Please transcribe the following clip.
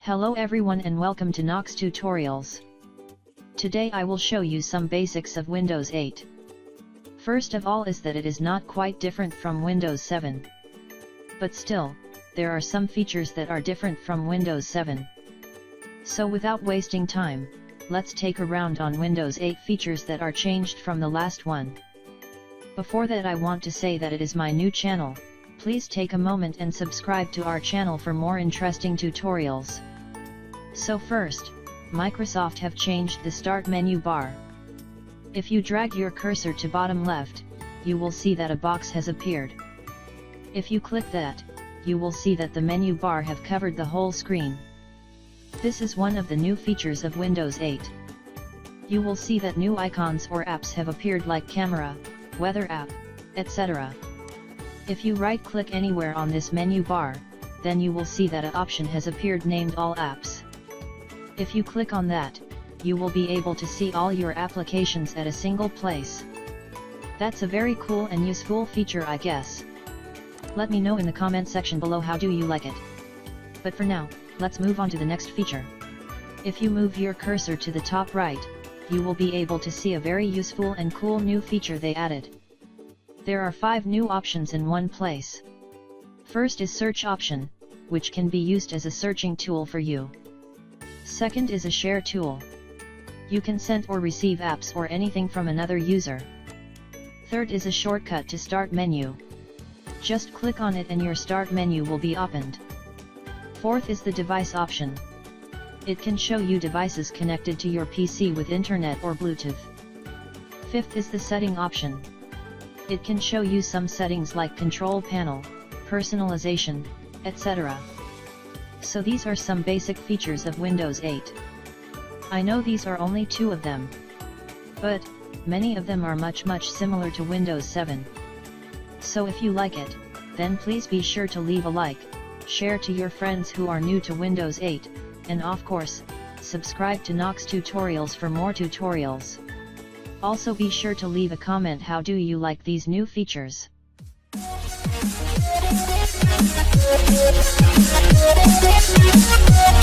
Hello everyone and welcome to Knox Tutorials. Today I will show you some basics of Windows 8. First of all is that it is not quite different from Windows 7. But still, there are some features that are different from Windows 7. So without wasting time, let's take a round on Windows 8 features that are changed from the last one. Before that I want to say that it is my new channel. Please take a moment and subscribe to our channel for more interesting tutorials. So first, Microsoft have changed the Start menu bar. If you drag your cursor to bottom left, you will see that a box has appeared. If you click that, you will see that the menu bar have covered the whole screen. This is one of the new features of Windows 8. You will see that new icons or apps have appeared like Camera, Weather app, etc. If you right-click anywhere on this menu bar, then you will see that an option has appeared named All Apps. If you click on that, you will be able to see all your applications at a single place. That's a very cool and useful feature, I guess. Let me know in the comment section below how do you like it. But for now, let's move on to the next feature. If you move your cursor to the top right, you will be able to see a very useful and cool new feature they added. There are 5 new options in one place. First is Search option, which can be used as a searching tool for you. Second is a Share tool. You can send or receive apps or anything from another user. Third is a shortcut to Start menu. Just click on it and your Start menu will be opened. Fourth is the Device option. It can show you devices connected to your PC with Internet or Bluetooth. Fifth is the Setting option. It can show you some settings like control panel, personalization, etc. So these are some basic features of Windows 8. I know these are only 2 of them, but many of them are much similar to Windows 7. So if you like it, then please be sure to leave a like, share to your friends who are new to Windows 8, and of course, subscribe to Knox Tutorials for more tutorials. Also be sure to leave a comment how do you like these new features. We'll be right back.